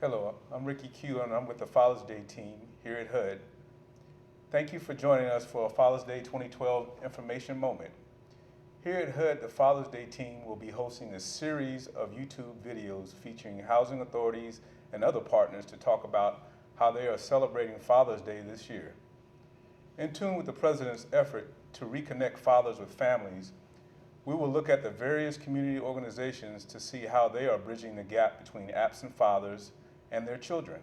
Hello, I'm Ricky Q, and I'm with the Father's Day team here at HUD. Thank you for joining us for a Father's Day 2012 information moment. Here at HUD, the Father's Day team will be hosting a series of YouTube videos featuring housing authorities and other partners to talk about how they are celebrating Father's Day this year. In tune with the President's effort to reconnect fathers with families, we will look at the various community organizations to see how they are bridging the gap between absent fathers and their children.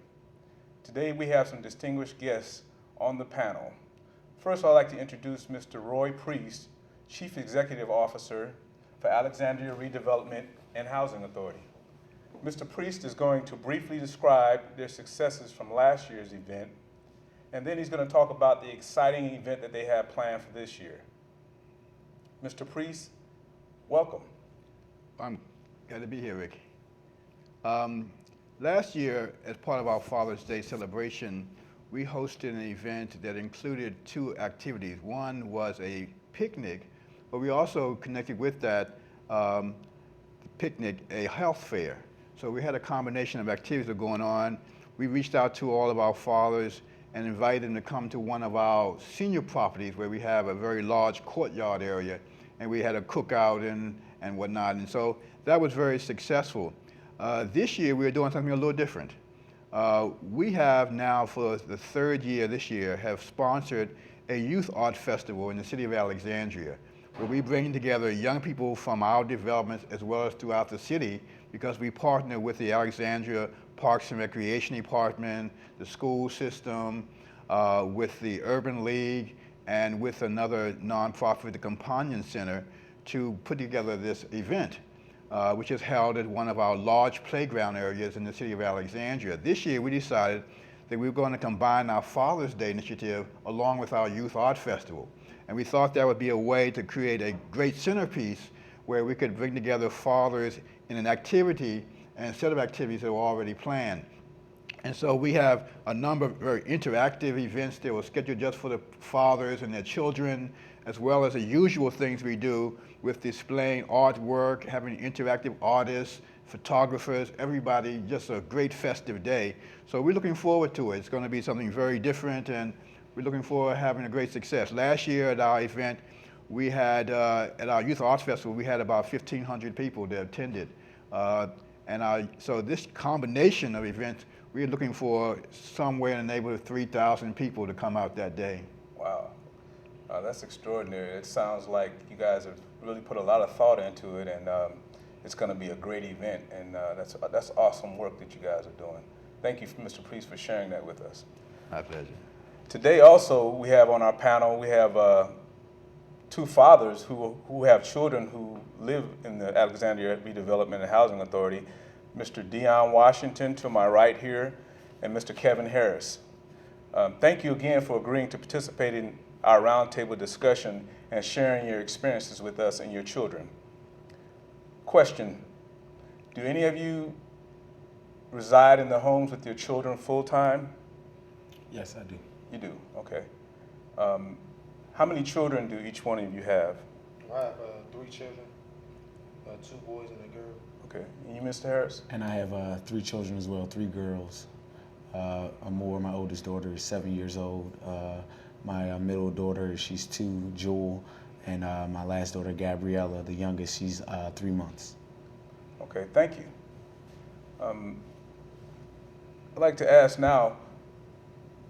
Today we have some distinguished guests on the panel. First, I'd like to introduce Mr. Roy Priest, Chief Executive Officer for Alexandria Redevelopment and Housing Authority. Mr. Priest is going to briefly describe their successes from last year's event, and then he's going to talk about the exciting event that they have planned for this year. Mr. Priest, welcome. I'm glad to be here, Rick. Last year, as part of our Father's Day celebration, we hosted an event that included two activities. One was a picnic, but we also connected with that picnic a health fair. So we had a combination of activities that were going on. We reached out to all of our fathers and invited them to come to one of our senior properties where we have a very large courtyard area, and we had a cookout and whatnot, and so that was very successful. This year we're doing something a little different. We have now, for the third year this year, have sponsored a youth art festival in the city of Alexandria, where we bring together young people from our developments as well as throughout the city, because we partner with the Alexandria Parks and Recreation Department, the school system, with the Urban League, and with another nonprofit, the Companion Center, to put together this event, which is held at one of our large playground areas in the city of Alexandria. This year we decided that we were going to combine our Father's Day initiative along with our Youth Art Festival. And we thought that would be a way to create a great centerpiece where we could bring together fathers in an activity and a set of activities that were already planned. And so we have a number of very interactive events that were scheduled just for the fathers and their children, as well as the usual things we do with displaying artwork, having interactive artists, photographers, everybody, just a great festive day. So we're looking forward to it. It's going to be something very different, and we're looking forward to having a great success. Last year at our event, we had, at our Youth Arts Festival, we had about 1,500 people that attended. So this combination of events, we're looking for somewhere in the neighborhood of 3,000 people to come out that day. Wow, that's extraordinary. It sounds like you guys have really put a lot of thought into it, and it's going to be a great event, and that's awesome work that you guys are doing. Thank you, Mr. Priest, for sharing that with us. My pleasure. Today also, we have on our panel, we have two fathers who have children who live in the Alexandria Redevelopment and Housing Authority, Mr. Dion Washington to my right here, and Mr. Kevin Harris. Thank you again for agreeing to participate in our roundtable discussion and sharing your experiences with us and your children. Question, do any of you reside in the homes with your children full-time? Yes, I do. You do, okay. How many children do each one of you have? I have 3 children, 2 boys and a girl. Okay, and you, Mr. Harris? And I have 3 children as well, 3 girls. Amore, my oldest daughter, is 7 years old. My middle daughter, she's 2, Jewel, and my last daughter, Gabriella, the youngest, she's 3 months. Okay, thank you. I'd like to ask now,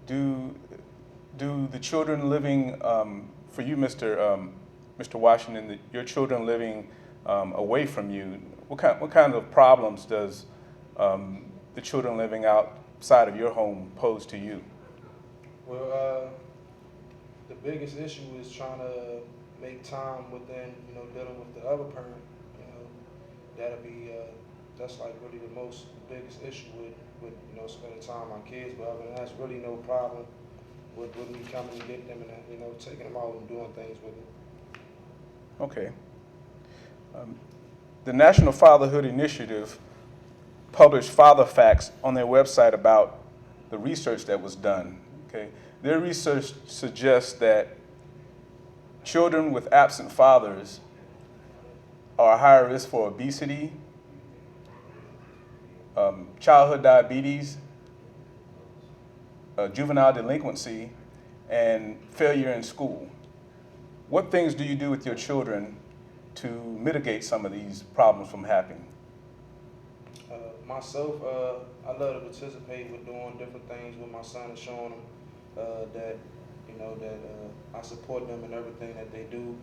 do the children living, for you, Mr. Washington, your children living away from you, what kind of problems does the children living outside of your home pose to you? Well, the biggest issue is trying to make time within, dealing with the other parent. That'll be, that's like really the biggest issue with spending time on kids. But other than that, that's really no problem with me coming and getting them and, taking them out and doing things with them. Okay. The National Fatherhood Initiative published father facts on their website about the research that was done. Okay. Their research suggests that children with absent fathers are higher risk for obesity, childhood diabetes, juvenile delinquency, and failure in school. What things do you do with your children to mitigate some of these problems from happening? Myself, I love to participate with doing different things with my son and showing them that, I support them in everything that they do.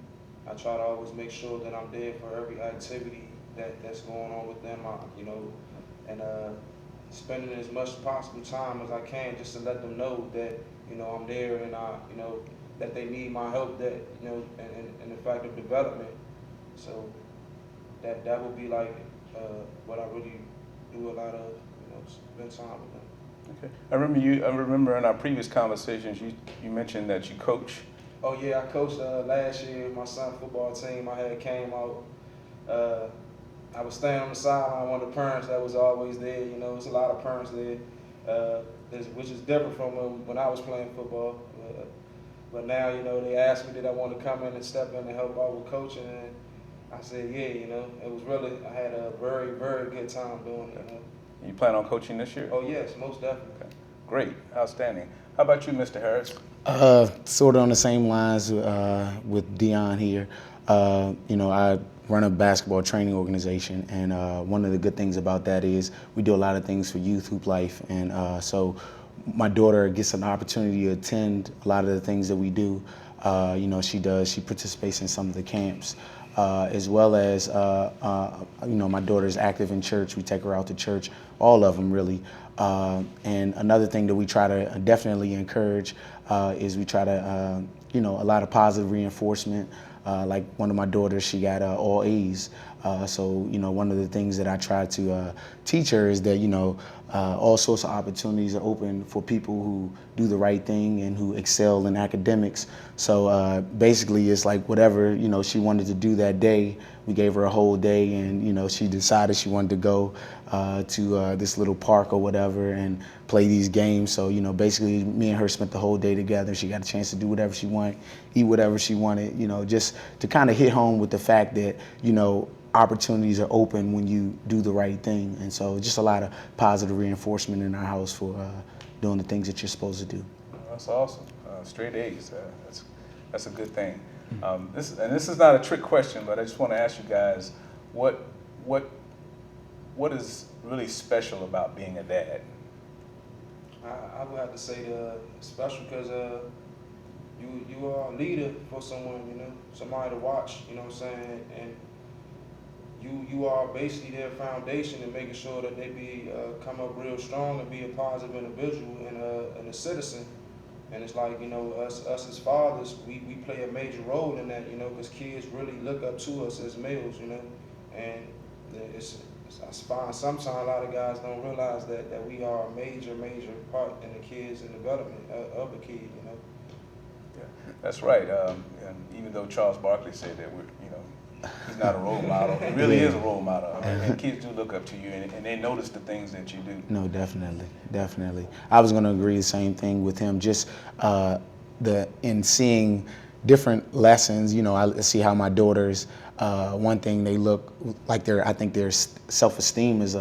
I try to always make sure that I'm there for every activity that's going on with them, and spending as much possible time as I can just to let them know that, I'm there and that they need my help, that, and effective development. So that would be like what I really do a lot of, spend time with them. Okay. I remember in our previous conversations, you mentioned that you coach. Oh yeah, I coached last year my son's football team. I had came out. I was standing on the sideline, one of the parents that was always there. There's a lot of parents there, which is different from when I was playing football. But now, they asked me did I want to come in and step in and help out with coaching, and I said yeah. It was really, I had a very, very good time doing it. You plan on coaching this year? Oh yes, most definitely. Okay. Great, outstanding. How about you, Mr. Harris? Sort of on the same lines with Dion here. I run a basketball training organization, and one of the good things about that is we do a lot of things for youth hoop life, and so my daughter gets an opportunity to attend a lot of the things that we do. She participates in some of the camps, as well as my daughter's active in church. We take her out to church, all of them really. And another thing that we try to definitely encourage is we try to, a lot of positive reinforcement. Like one of my daughters, she got all A's. So one of the things that I try to teach her is that, all sorts of opportunities are open for people who do the right thing and who excel in academics. So basically it's like whatever, she wanted to do that day, we gave her a whole day, and, she decided she wanted to go to this little park or whatever and play these games. So, basically me and her spent the whole day together. She got a chance to do whatever she wanted, eat whatever she wanted, just to kind of hit home with the fact that, opportunities are open when you do the right thing. And so just a lot of positive reinforcement in our house for doing the things that you're supposed to do. That's awesome. Straight A's. That's a good thing. This is not a trick question, but I just want to ask you guys, what is really special about being a dad? I would have to say special because you are a leader for someone, somebody to watch, what I'm saying, and you are basically their foundation in making sure that they come up real strong and be a positive individual and a citizen. And it's like, us as fathers, we play a major role in that, because kids really look up to us as males, and I find sometimes a lot of guys don't realize that we are a major part in the kids and development of the kid, Yeah, that's right. And even though Charles Barkley said that he's not a role model, he really is a role model. And kids do look up to you, and they notice the things that you do. No, definitely. I was going to agree the same thing with him. Just in seeing different lessons, I see how my daughters, one thing they look like I think their self-esteem is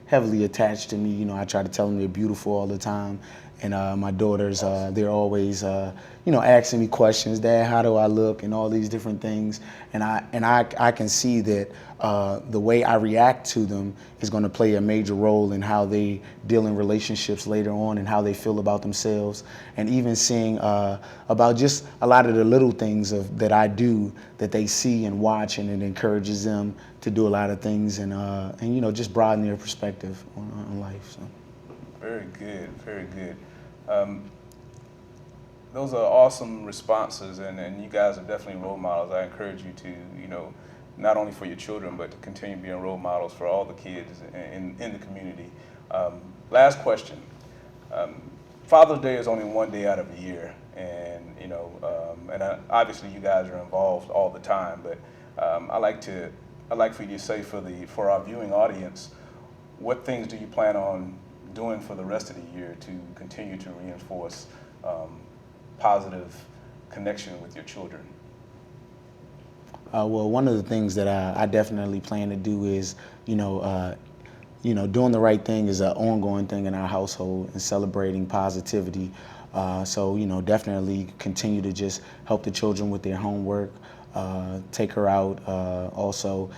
heavily attached to me. I try to tell them they're beautiful all the time. And my daughters, they're always, asking me questions. Dad, how do I look? And all these different things. And I can see that the way I react to them is going to play a major role in how they deal in relationships later on and how they feel about themselves. And even seeing about just a lot of the little things that I do that they see and watch, and it encourages them to do a lot of things and just broaden their perspective on life. So. Very good, very good. Those are awesome responses, and you guys are definitely role models. I encourage you to, not only for your children, but to continue being role models for all the kids in the community. Last question. Father's Day is only one day out of the year, and obviously you guys are involved all the time. But I'd like for you to say for our viewing audience, what things do you plan on doing for the rest of the year to continue to reinforce positive connection with your children? Well, one of the things that I definitely plan to do is, doing the right thing is an ongoing thing in our household and celebrating positivity. So, definitely continue to just help the children with their homework, take her out, also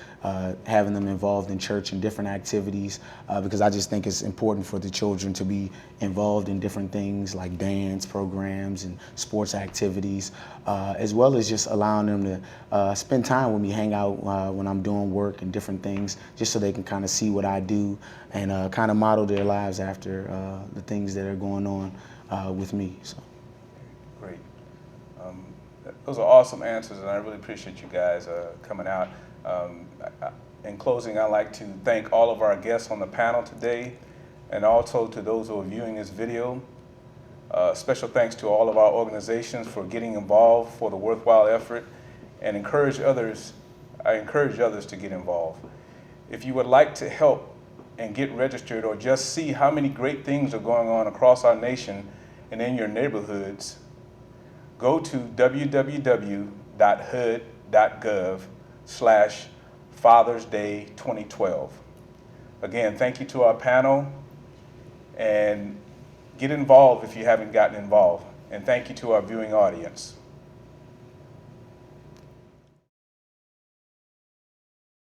having them involved in church and different activities, because I just think it's important for the children to be involved in different things like dance programs and sports activities, as well as just allowing them to spend time with me, hang out when I'm doing work and different things, just so they can kind of see what I do and kind of model their lives after the things that are going on with me. So. Great. Those are awesome answers, and I really appreciate you guys coming out. In closing, I'd like to thank all of our guests on the panel today, and also to those who are viewing this video. Special thanks to all of our organizations for getting involved for the worthwhile effort, and I encourage others to get involved. If you would like to help and get registered, or just see how many great things are going on across our nation and in your neighborhoods, go to www.hud.gov/Father's Day 2012. Again, thank you to our panel, and get involved if you haven't gotten involved. And thank you to our viewing audience.